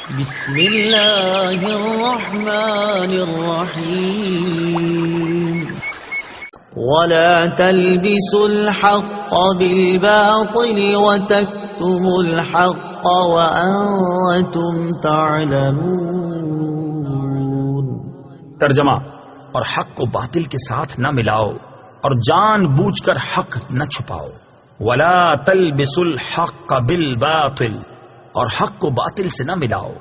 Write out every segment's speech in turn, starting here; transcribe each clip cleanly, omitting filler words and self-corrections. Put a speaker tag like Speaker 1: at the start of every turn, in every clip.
Speaker 1: بسم اللہ الرحمن الرحیم ولا تلبسوا الحق بالباطل وتكتموا الحق وأنتم تعلمون۔
Speaker 2: ترجمہ، اور حق کو باطل کے ساتھ نہ ملاؤ اور جان بوجھ کر حق نہ چھپاؤ۔ ولا تلبسوا الحق بالباطل، اور حق کو باطل سے نہ ملاؤ۔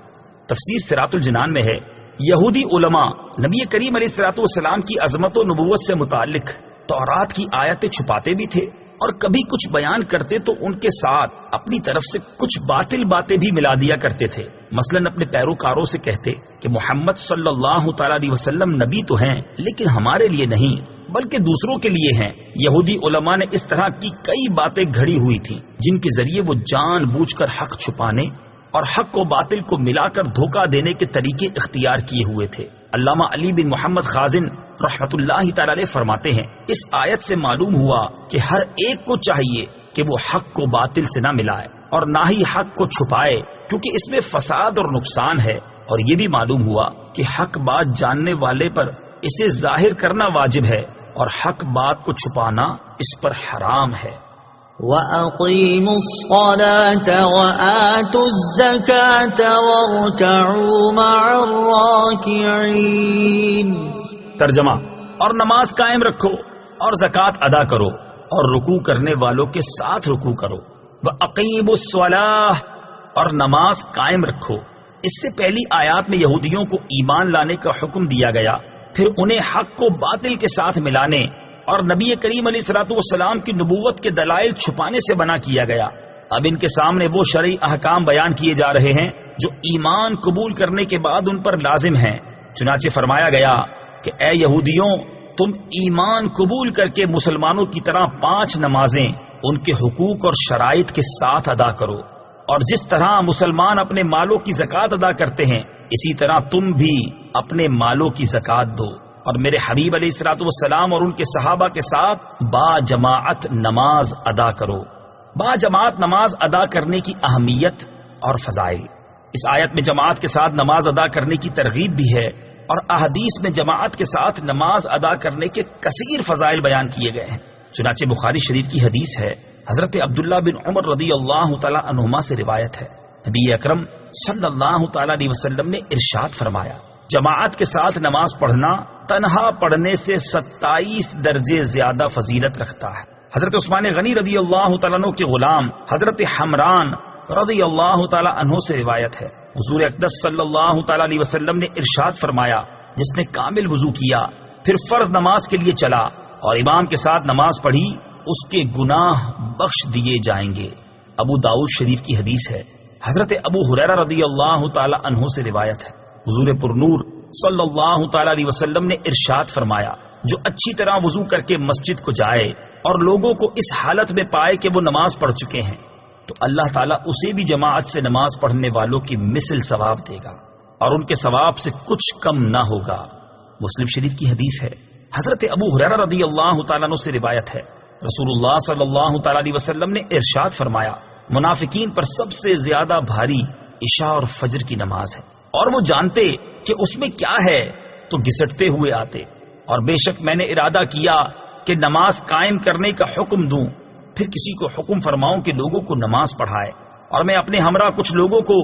Speaker 2: تفسیر صراط الجنان میں ہے، یہودی علماء نبی کریم علیہ الصلوۃ والسلام کی عظمت و نبوت سے متعلق تورات کی آیتیں چھپاتے بھی تھے، اور کبھی کچھ بیان کرتے تو ان کے ساتھ اپنی طرف سے کچھ باطل باتیں بھی ملا دیا کرتے تھے۔ مثلا اپنے پیروکاروں سے کہتے کہ محمد صلی اللہ تعالی علیہ وسلم نبی تو ہیں لیکن ہمارے لیے نہیں بلکہ دوسروں کے لیے ہیں۔ یہودی علماء نے اس طرح کی کئی باتیں گھڑی ہوئی تھیں جن کے ذریعے وہ جان بوجھ کر حق چھپانے اور حق و باطل کو ملا کر دھوکہ دینے کے طریقے اختیار کیے ہوئے تھے۔ علامہ علی بن محمد خازن رحمت اللہ تعالی علیہ فرماتے ہیں، اس آیت سے معلوم ہوا کہ ہر ایک کو چاہیے کہ وہ حق کو باطل سے نہ ملائے اور نہ ہی حق کو چھپائے، کیونکہ اس میں فساد اور نقصان ہے۔ اور یہ بھی معلوم ہوا کہ حق بات جاننے والے پر اسے ظاہر کرنا واجب ہے اور حق بات کو چھپانا اس پر حرام ہے۔
Speaker 1: وَأَقِيمُوا الصَّلَاةَ وَآتُوا الزَّكَاةَ وَارْكَعُوا مَعَ الرَّاكِعِينَ۔
Speaker 2: ترجمہ، اور نماز قائم رکھو اور زکوٰۃ ادا کرو اور رکوع کرنے والوں کے ساتھ رکوع کرو۔ وَأَقِيمُوا الصَّلَاةَ، اور نماز قائم رکھو۔ اس سے پہلی آیات میں یہودیوں کو ایمان لانے کا حکم دیا گیا، پھر انہیں حق کو باطل کے ساتھ ملانے اور نبی کریم علیہ الصلوۃ والسلام کی نبوت کے دلائل چھپانے سے منع کیا گیا۔ اب ان کے سامنے وہ شرعی احکام بیان کیے جا رہے ہیں جو ایمان قبول کرنے کے بعد ان پر لازم ہیں۔ چنانچہ فرمایا گیا کہ اے یہودیوں، تم ایمان قبول کر کے مسلمانوں کی طرح 5 نمازیں ان کے حقوق اور شرائط کے ساتھ ادا کرو، اور جس طرح مسلمان اپنے مالوں کی زکوٰۃ ادا کرتے ہیں اسی طرح تم بھی اپنے مالوں کی زکوٰۃ دو، اور میرے حبیب علیہ الصلوۃ والسلام اور ان کے صحابہ کے ساتھ با جماعت نماز ادا کرو۔ با جماعت نماز ادا کرنے کی اہمیت اور فضائل۔ اس آیت میں جماعت کے ساتھ نماز ادا کرنے کی ترغیب بھی ہے، اور احادیث میں جماعت کے ساتھ نماز ادا کرنے کے کثیر فضائل بیان کیے گئے ہیں۔ چنانچہ بخاری شریف کی حدیث ہے، حضرت عبداللہ بن عمر رضی اللہ تعالی عنہما سے روایت ہے، نبی اکرم صلی اللہ تعالی علیہ وسلم نے ارشاد فرمایا، جماعت کے ساتھ نماز پڑھنا تنہا پڑھنے سے 27 درجے زیادہ فضیلت رکھتا ہے۔ حضرت عثمان غنی رضی اللہ تعالیٰ عنہ کے غلام حضرت حمران رضی اللہ تعالیٰ عنہ سے روایت ہے، حضور اقدس صلی اللہ تعالیٰ علیہ وسلم نے ارشاد فرمایا، جس نے کامل وضو کیا پھر فرض نماز کے لیے چلا اور امام کے ساتھ نماز پڑھی، اس کے گناہ بخش دیے جائیں گے۔ ابو داؤد شریف کی حدیث ہے، حضرت ابو ہریرہ رضی اللہ تعالیٰ عنہ سے روایت ہے، حضور پرنور صلی اللہ تعالی علیہ وسلم نے ارشاد فرمایا، جو اچھی طرح وضو کر کے مسجد کو جائے اور لوگوں کو اس حالت میں پائے کہ وہ نماز پڑھ چکے ہیں تو اللہ تعالیٰ اسے بھی جماعت سے نماز پڑھنے والوں کی مثل ثواب دے گا اور ان کے ثواب سے کچھ کم نہ ہوگا۔ مسلم شریف کی حدیث ہے، حضرت ابو ہریرہ رضی اللہ تعالیٰ عنہ سے روایت ہے، رسول اللہ صلی اللہ تعالی علیہ وسلم نے ارشاد فرمایا، منافقین پر سب سے زیادہ بھاری عشاء اور فجر کی نماز ہے، اور وہ جانتے کہ اس میں کیا ہے تو گھسٹتے ہوئے آتے، اور بے شک میں نے ارادہ کیا کہ نماز قائم کرنے کا حکم دوں، پھر کسی کو حکم فرماؤں کہ لوگوں کو نماز پڑھائے، اور میں اپنے ہمراہ کچھ لوگوں کو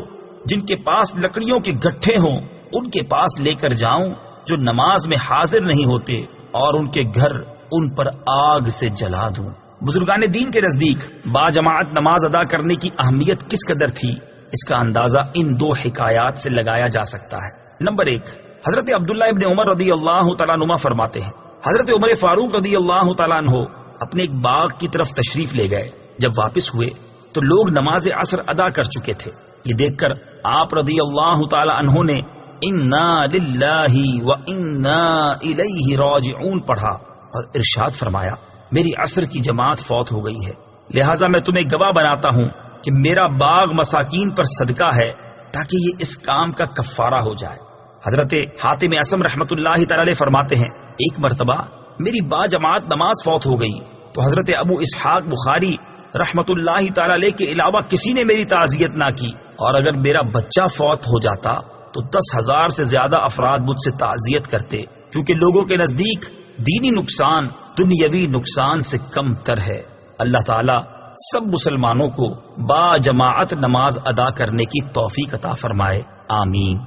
Speaker 2: جن کے پاس لکڑیوں کے گٹھے ہوں ان کے پاس لے کر جاؤں جو نماز میں حاضر نہیں ہوتے، اور ان کے گھر ان پر آگ سے جلا دوں۔ بزرگان دین کے نزدیک با جماعت نماز ادا کرنے کی اہمیت کس قدر تھی، اس کا اندازہ ان 2 حکایات سے لگایا جا سکتا ہے۔ نمبر 1، حضرت عبداللہ ابن عمر رضی اللہ تعالیٰ عنہ فرماتے ہیں، حضرت عمر فاروق رضی اللہ تعالیٰ عنہ اپنے ایک باغ کی طرف تشریف لے گئے، جب واپس ہوئے تو لوگ نماز عصر ادا کر چکے تھے۔ یہ دیکھ کر آپ رضی اللہ تعالیٰ عنہ نے انا للہ و انا الیہ راجعون پڑھا اور ارشاد فرمایا، میری عصر کی جماعت فوت ہو گئی ہے، لہٰذا میں تمہیں گواہ بناتا ہوں کہ میرا باغ مساکین پر صدقہ ہے تاکہ یہ اس کام کا کفارہ ہو جائے۔ حضرت حاتم اعصم رحمت اللہ تعالی علیہ فرماتے ہیں، ایک مرتبہ میری با جماعت نماز فوت ہو گئی تو حضرت ابو اسحاق بخاری رحمت اللہ تعالی علیہ کے علاوہ کسی نے میری تعزیت نہ کی، اور اگر میرا بچہ فوت ہو جاتا تو 10,000 سے زیادہ افراد مجھ سے تعزیت کرتے، کیونکہ لوگوں کے نزدیک دینی نقصان دنیاوی نقصان سے کم تر ہے۔ اللہ تعالی سب مسلمانوں کو با جماعت نماز ادا کرنے کی توفیق عطا فرمائے، آمین۔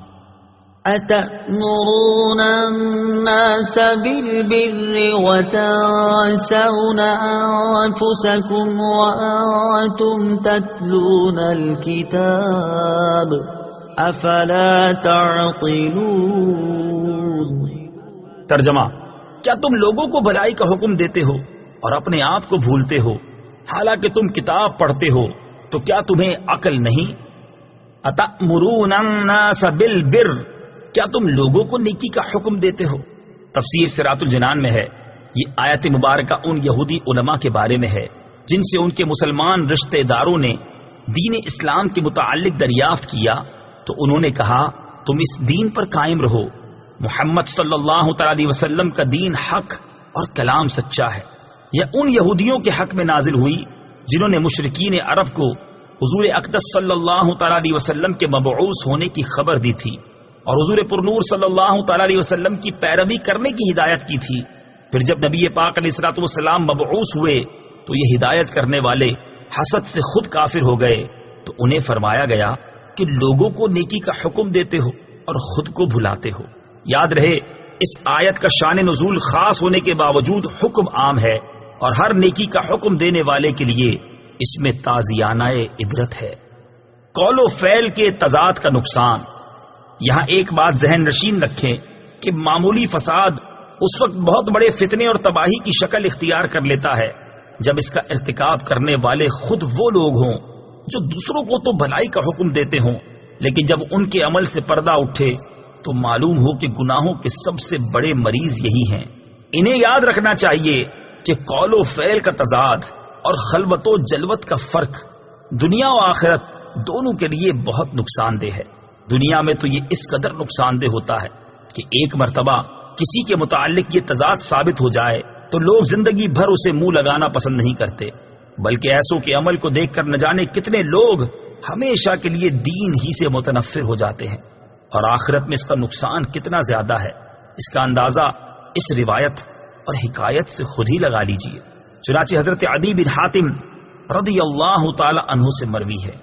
Speaker 1: أتأمرون الناس بالبر وتنسون أنفسكم وأنتم تتلون الكتاب أفلا تعقلون۔
Speaker 2: ترجمہ: کیا تم لوگوں کو بھلائی کا حکم دیتے ہو اور اپنے آپ کو بھولتے ہو حالانکہ تم کتاب پڑھتے ہو؟ تو کیا تمہیں عقل نہیں؟ اتأمرون الناس بالبر، کیا تم لوگوں کو نیکی کا حکم دیتے ہو؟ تفسیر صراط الجنان میں ہے، یہ آیت مبارکہ ان یہودی علماء کے بارے میں ہے جن سے ان کے مسلمان رشتہ داروں نے دین اسلام کے متعلق دریافت کیا تو انہوں نے کہا تم اس دین پر قائم رہو، محمد صلی اللہ تعالی علیہ وسلم کا دین حق اور کلام سچا ہے۔ یہ ان یہودیوں کے حق میں نازل ہوئی جنہوں نے مشرکین عرب کو حضور اقدس صلی اللہ تعالی علیہ وسلم کے مبعوث ہونے کی خبر دی تھی اور حضور پرنور صلی اللہ تعالی علیہ وسلم کی پیروی کرنے کی ہدایت کی تھی۔ پھر جب نبی پاک علیہ الصلوۃ والسلام مبعوث ہوئے تو یہ ہدایت کرنے والے حسد سے خود کافر ہو گئے، تو انہیں فرمایا گیا کہ لوگوں کو نیکی کا حکم دیتے ہو اور خود کو بھلاتے ہو۔ یاد رہے اس آیت کا شان نزول خاص ہونے کے باوجود حکم عام ہے، اور ہر نیکی کا حکم دینے والے کے لیے اس میں تازیانہ عبرت ہے۔ قول و فعل کے تضاد کا نقصان۔ یہاں ایک بات ذہن نشین رکھیں کہ معمولی فساد اس وقت بہت بڑے فتنے اور تباہی کی شکل اختیار کر لیتا ہے جب اس کا ارتکاب کرنے والے خود وہ لوگ ہوں جو دوسروں کو تو بھلائی کا حکم دیتے ہوں، لیکن جب ان کے عمل سے پردہ اٹھے تو معلوم ہو کہ گناہوں کے سب سے بڑے مریض یہی ہیں۔ انہیں یاد رکھنا چاہیے کہ قول و فعل کا تضاد اور خلوت و جلوت کا فرق دنیا و آخرت دونوں کے لیے بہت نقصان دہ ہے۔ دنیا میں تو یہ اس قدر نقصان دہ ہوتا ہے کہ ایک مرتبہ کسی کے متعلق یہ تضاد ثابت ہو جائے تو لوگ زندگی بھر اسے منہ لگانا پسند نہیں کرتے، بلکہ ایسوں کے عمل کو دیکھ کر نہ جانے کتنے لوگ ہمیشہ کے لیے دین ہی سے متنفر ہو جاتے ہیں، اور آخرت میں اس کا نقصان کتنا زیادہ ہے اس کا اندازہ اس روایت اور حکایت سے خود ہی لگا لیجئے۔ چنانچہ حضرت عدی بن حاتم رضی اللہ تعالی عنہ سے مروی ہے،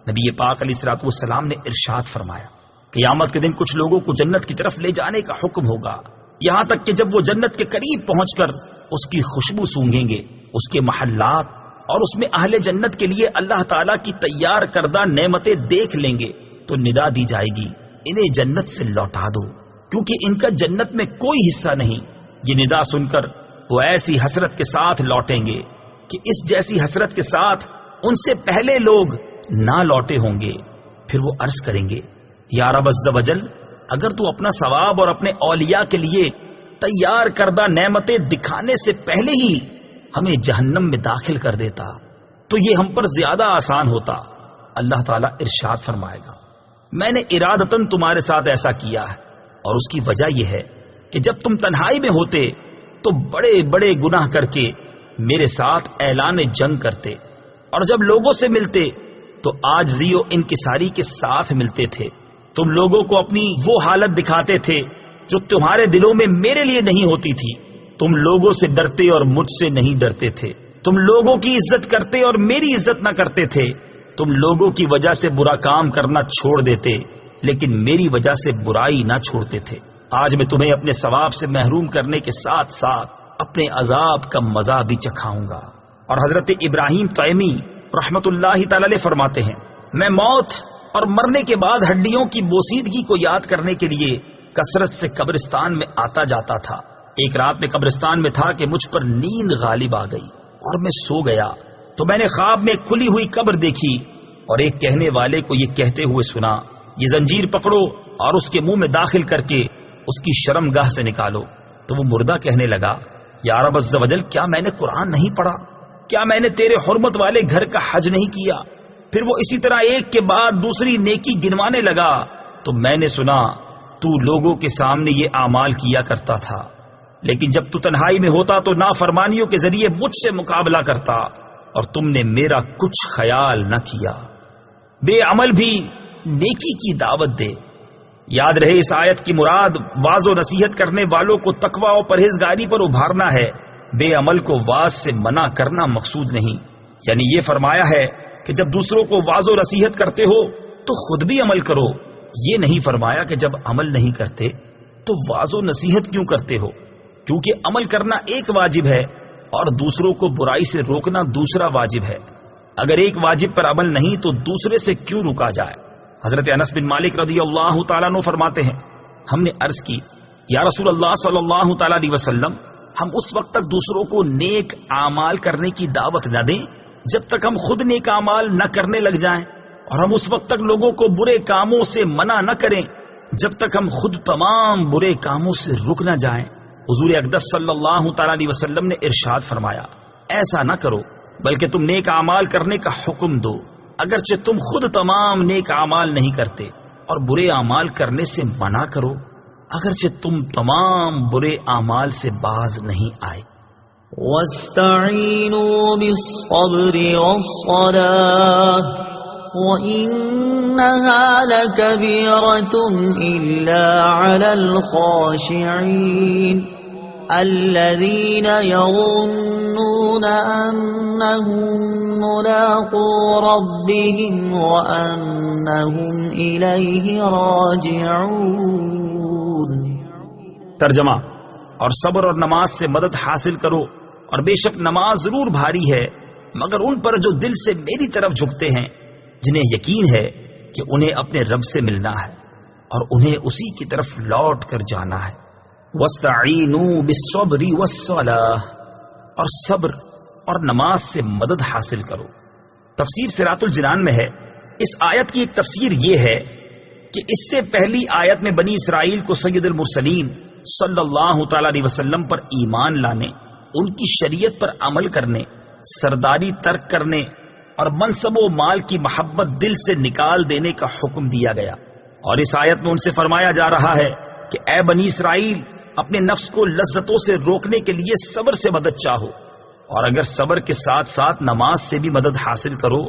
Speaker 2: نبی پاک علیہ الصلوۃ والسلام نے ارشاد فرمایا قیامت کے دن کچھ لوگوں کو جنت کی طرف لے جانے کا حکم ہوگا، یہاں تک کہ جب وہ جنت کے قریب پہنچ کر اس کی خوشبو سونگھیں گے، اس کے محلات اور اس میں اہل جنت کے لیے اللہ تعالیٰ کی تیار کردہ نعمتیں دیکھ لیں گے تو ندا دی جائے گی انہیں جنت سے لوٹا دو، کیونکہ ان کا جنت میں کوئی حصہ نہیں۔ یہ ندا سن کر وہ ایسی حسرت کے ساتھ لوٹیں گے کہ اس جیسی حسرت کے ساتھ ان سے پہلے لوگ نہ لوٹے ہوں گے۔ پھر وہ عرض کریں گے یا رب عز و جل، اگر تو اپنا ثواب اور اپنے اولیاء کے لیے تیار کردہ نعمتیں دکھانے سے پہلے ہی ہمیں جہنم میں داخل کر دیتا تو یہ ہم پر زیادہ آسان ہوتا۔ اللہ تعالیٰ ارشاد فرمائے گا میں نے ارادتاً تمہارے ساتھ ایسا کیا ہے، اور اس کی وجہ یہ ہے کہ جب تم تنہائی میں ہوتے تو بڑے بڑے گناہ کر کے میرے ساتھ اعلان جنگ کرتے، اور جب لوگوں سے ملتے تو عاجزی و انکساری کے ساتھ ملتے تھے۔ تم لوگوں کو اپنی وہ حالت دکھاتے تھے جو تمہارے دلوں میں میرے لیے نہیں ہوتی تھی۔ تم لوگوں سے ڈرتے اور مجھ سے نہیں ڈرتے تھے۔ تم لوگوں کی عزت کرتے اور میری عزت نہ کرتے تھے۔ تم لوگوں کی وجہ سے برا کام کرنا چھوڑ دیتے لیکن میری وجہ سے برائی نہ چھوڑتے تھے۔ آج میں تمہیں اپنے ثواب سے محروم کرنے کے ساتھ ساتھ اپنے عذاب کا مزہ بھی چکھاؤں گا۔ اور حضرت ابراہیم تیمی رحمت اللہ تعالی علیہ فرماتے ہیں میں موت اور مرنے کے بعد ہڈیوں کی بوسیدگی کو یاد کرنے کے لیے کثرت سے قبرستان میں آتا جاتا تھا۔ ایک رات میں قبرستان میں تھا کہ مجھ پر نیند غالب آ گئی اور میں سو گیا تو میں نے خواب میں کھلی ہوئی قبر دیکھی اور ایک کہنے والے کو یہ کہتے ہوئے سنا یہ زنجیر پکڑو اور اس کے منہ میں داخل کر کے اس کی شرمگاہ سے نکالو۔ تو وہ مردہ کہنے لگا یا رب عز و جل، کیا میں نے قرآن نہیں پڑھا؟ کیا میں نے تیرے حرمت والے گھر کا حج نہیں کیا؟ پھر وہ اسی طرح ایک کے بعد دوسری نیکی گنوانے لگا تو میں نے سنا تو لوگوں کے سامنے یہ اعمال کیا کرتا تھا، لیکن جب تو تنہائی میں ہوتا تو نافرمانیوں کے ذریعے مجھ سے مقابلہ کرتا اور تم نے میرا کچھ خیال نہ کیا۔ بے عمل بھی نیکی کی دعوت دے۔ یاد رہے اس آیت کی مراد واعظ و نصیحت کرنے والوں کو تقوی و پرہیزگاری پر ابھارنا ہے، بے عمل کو واعظ سے منع کرنا مقصود نہیں۔ یعنی یہ فرمایا ہے کہ جب دوسروں کو واعظ و نصیحت کرتے ہو تو خود بھی عمل کرو، یہ نہیں فرمایا کہ جب عمل نہیں کرتے تو واعظ و نصیحت کیوں کرتے ہو، کیونکہ عمل کرنا ایک واجب ہے اور دوسروں کو برائی سے روکنا دوسرا واجب ہے۔ اگر ایک واجب پر عمل نہیں تو دوسرے سے کیوں روکا جائے؟ حضرت انس بن مالک رضی اللہ تعالیٰ عنہ فرماتے ہیں، ہم نے عرض کی یا رسول اللہ صلی اللہ تعالیٰ علیہ وسلم، ہم اس وقت تک دوسروں کو نیک اعمال کرنے کی دعوت نہ دیں جب تک ہم خود نیک اعمال نہ کرنے لگ جائیں، اور ہم اس وقت تک لوگوں کو برے کاموں سے منع نہ کریں جب تک ہم خود تمام برے کاموں سے رک نہ جائیں۔ حضور اقدس صلی اللہ تعالیٰ علیہ وسلم نے ارشاد فرمایا، ایسا نہ کرو بلکہ تم نیک اعمال کرنے کا حکم دو، اگرچہ تم خود تمام نیک اعمال نہیں کرتے، اور برے اعمال کرنے سے منع کرو اگرچہ تم تمام برے اعمال سے باز نہیں آئے۔
Speaker 1: وَاسْتَعِينُوا بِالصَّبْرِ وَالصَّلَاةِ وَإِنَّهَا لَكَبِيرَةٌ إِلَّا عَلَى الْخَاشِعِينَ الَّذِينَ يَظُنُّونَ أَنَّهُم مُّلَاقُو رَبِّهِمْ وَأَنَّهُمْ إِلَيْهِ رَاجِعُونَ۔
Speaker 2: ترجمہ، اور صبر اور نماز سے مدد حاصل کرو، اور بے شک نماز ضرور بھاری ہے مگر ان پر جو دل سے میری طرف جھکتے ہیں، جنہیں یقین ہے کہ انہیں اپنے رب سے ملنا ہے اور انہیں اسی کی طرف لوٹ کر جانا ہے۔ وَاسْتَعِينُوا بِالصَّبْرِ وَالصَّلَاةِ، اور صبر اور نماز سے مدد حاصل کرو۔ تفسیر صراط الجنان میں ہے، اس آیت کی ایک تفسیر یہ ہے کہ اس سے پہلی آیت میں بنی اسرائیل کو سید المرسلین صلی اللہ تعالی علیہ وسلم پر ایمان لانے، ان کی شریعت پر عمل کرنے، سرداری ترک کرنے اور منصب و مال کی محبت دل سے نکال دینے کا حکم دیا گیا، اور اس آیت میں ان سے فرمایا جا رہا ہے کہ اے بنی اسرائیل، اپنے نفس کو لذتوں سے روکنے کے لیے صبر سے مدد چاہو، اور اگر صبر کے ساتھ ساتھ نماز سے بھی مدد حاصل کرو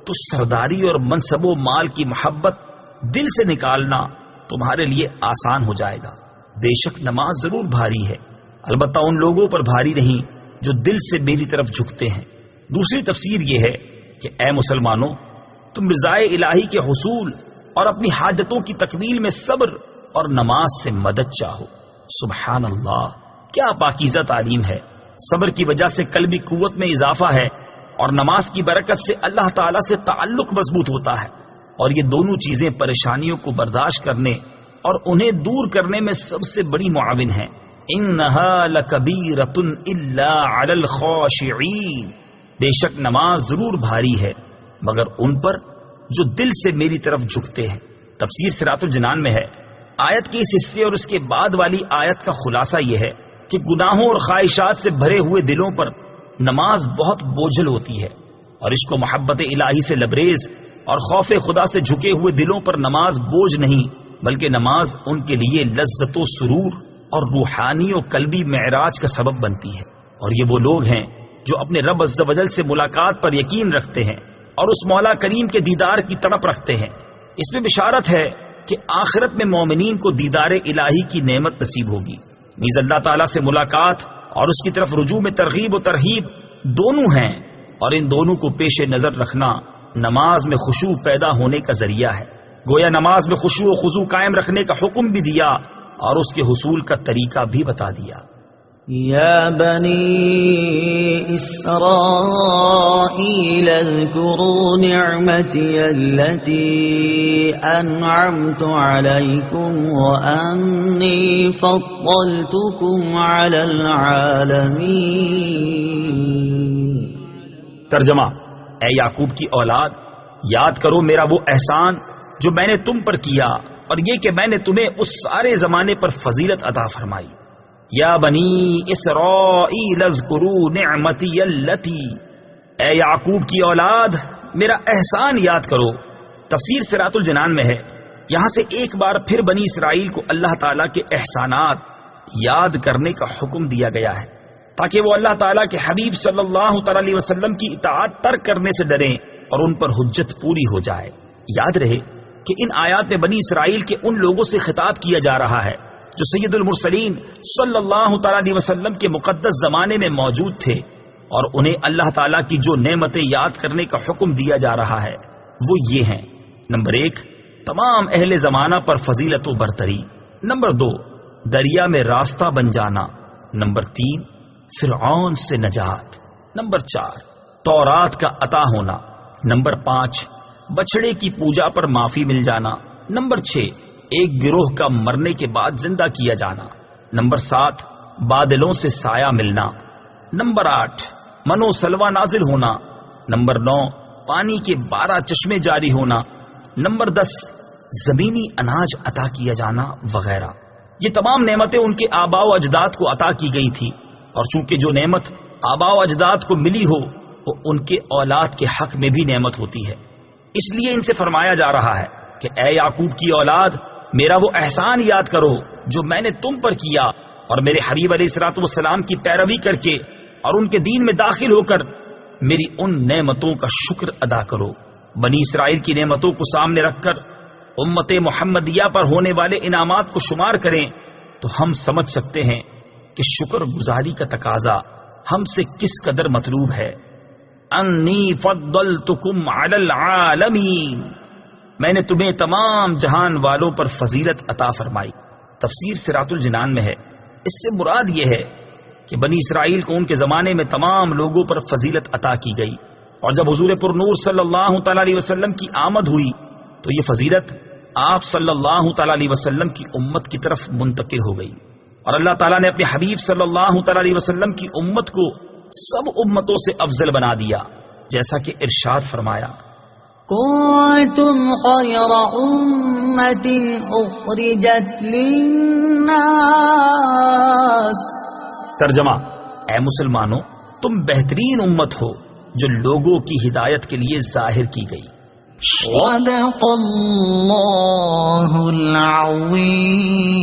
Speaker 2: تو سرداری اور منصب و مال کی محبت دل سے نکالنا تمہارے لیے آسان ہو جائے گا۔ بے شک نماز ضرور بھاری ہے، البتہ ان لوگوں پر بھاری نہیں جو دل سے میری طرف جھکتے ہیں۔ دوسری تفسیر یہ ہے کہ اے مسلمانوں، تم رضائے الہی کے حصول اور اپنی حاجتوں کی تکمیل میں صبر اور نماز سے مدد چاہو۔ سبحان اللہ، کیا پاکیزہ تعلیم ہے! صبر کی وجہ سے قلبی قوت میں اضافہ ہے، اور نماز کی برکت سے اللہ تعالیٰ سے تعلق مضبوط ہوتا ہے، اور یہ دونوں چیزیں پریشانیوں کو برداشت کرنے اور انہیں دور کرنے میں سب سے بڑی معاون ہیں۔ انہا لکبیرۃ الا علی الخاشعین، بے شک نماز ضرور بھاری ہے مگر ان پر جو دل سے میری طرف جھکتے ہیں۔ تفسیر صراط الجنان میں ہے، آیت کے اس حصے اور اس کے بعد والی آیت کا خلاصہ یہ ہے کہ گناہوں اور خواہشات سے بھرے ہوئے دلوں پر نماز بہت بوجھل ہوتی ہے، اور عشق و محبت الہی سے لبریز اور خوف خدا سے جھکے ہوئے دلوں پر نماز بوجھ نہیں بلکہ نماز ان کے لیے لذت و سرور اور روحانی و قلبی معراج کا سبب بنتی ہے۔ اور یہ وہ لوگ ہیں جو اپنے رب عز و جل سے ملاقات پر یقین رکھتے ہیں اور اس مولا کریم کے دیدار کی تڑپ رکھتے ہیں۔ اس میں بشارت ہے کہ آخرت میں مومنین کو دیدار الہی کی نعمت نصیب ہوگی، نیز اللہ تعالیٰ سے ملاقات اور اس کی طرف رجوع میں ترغیب و ترہیب دونوں ہیں، اور ان دونوں کو پیش نظر رکھنا نماز میں خشوع پیدا ہونے کا ذریعہ ہے۔ گویا نماز میں خشوع و خضوع قائم رکھنے کا حکم بھی دیا اور اس کے حصول کا طریقہ بھی بتا دیا۔
Speaker 1: یا بنی اسرائیل اذکروا نعمتی التي انعمت علیکم وانی فضلتکم علی العالمین۔
Speaker 2: ترجمہ، اے یعقوب کی اولاد، یاد کرو میرا وہ احسان جو میں نے تم پر کیا، اور یہ کہ میں نے تمہیں اس سارے زمانے پر فضیلت عطا فرمائی۔ یا بنی اسرائیل اذکروا نعمتی التی، اے یعقوب کی اولاد میرا احسان یاد کرو۔ تفسیر صراط الجنان میں ہے، یہاں سے ایک بار پھر بنی اسرائیل کو اللہ تعالیٰ کے احسانات یاد کرنے کا حکم دیا گیا ہے۔ تاکہ وہ اللہ تعالیٰ کے حبیب صلی اللہ تعالی علیہ وسلم کی اطاعت ترک کرنے سے ڈریں اور ان پر حجت پوری ہو جائے۔ یاد رہے کہ ان آیات میں بنی اسرائیل کے ان لوگوں سے خطاب کیا جا رہا ہے جو سید المرسلین صلی اللہ تعالی علیہ وسلم کے مقدس زمانے میں موجود تھے، اور انہیں اللہ تعالیٰ کی جو نعمتیں یاد کرنے کا حکم دیا جا رہا ہے وہ یہ ہیں: نمبر 1، تمام اہل زمانہ پر فضیلت و برتری۔ نمبر 2، دریا میں راستہ بن جانا۔ نمبر 3، فرعون سے نجات۔ نمبر 4، تورات کا عطا ہونا۔ نمبر 5، بچڑے کی پوجا پر معافی مل جانا۔ نمبر 6، ایک گروہ کا مرنے کے بعد زندہ کیا جانا۔ نمبر 7، بادلوں سے سایہ ملنا۔ نمبر 8، منو سلوہ نازل ہونا۔ نمبر 9، پانی کے 12 چشمے جاری ہونا۔ نمبر 10، زمینی اناج عطا کیا جانا وغیرہ۔ یہ تمام نعمتیں ان کے آباء و اجداد کو عطا کی گئی تھی، اور چونکہ جو نعمت آباء و اجداد کو ملی ہو وہ ان کے اولاد کے حق میں بھی نعمت ہوتی ہے۔ اس لیے ان سے فرمایا جا رہا ہے کہ اے یعقوب کی اولاد، میرا وہ احسان یاد کرو جو میں نے تم پر کیا، اور میرے حبیب علیہ الصلوۃ والسلام کی پیروی کر کے اور ان کے دین میں داخل ہو کر میری ان نعمتوں کا شکر ادا کرو۔ بنی اسرائیل کی نعمتوں کو سامنے رکھ کر امت محمدیہ پر ہونے والے انعامات کو شمار کریں تو ہم سمجھ سکتے ہیں کہ شکر گزاری کا تقاضا ہم سے کس قدر مطلوب ہے۔ انی فضلتکم علی العالمین، میں نے تمہیں تمام جہان والوں پر فضیلت عطا فرمائی۔ تفسیر صراط الجنان میں ہے، اس سے مراد یہ ہے کہ بنی اسرائیل کو ان کے زمانے میں تمام لوگوں پر فضیلت عطا کی گئی، اور جب حضور پر نور صلی اللہ تعالی علیہ وسلم کی آمد ہوئی تو یہ فضیلت آپ صلی اللہ تعالی علیہ وسلم کی امت کی طرف منتقل ہو گئی، اور اللہ تعالیٰ نے اپنے حبیب صلی اللہ تعالی علیہ وسلم کی امت کو سب امتوں سے افضل بنا دیا، جیسا کہ ارشاد فرمایا:
Speaker 1: کنتم خیر امت اخرجت للناس۔
Speaker 2: ترجمہ: اے مسلمانوں، تم بہترین امت ہو جو لوگوں کی ہدایت کے لیے ظاہر کی گئی۔
Speaker 1: صدق اللہ العظیم۔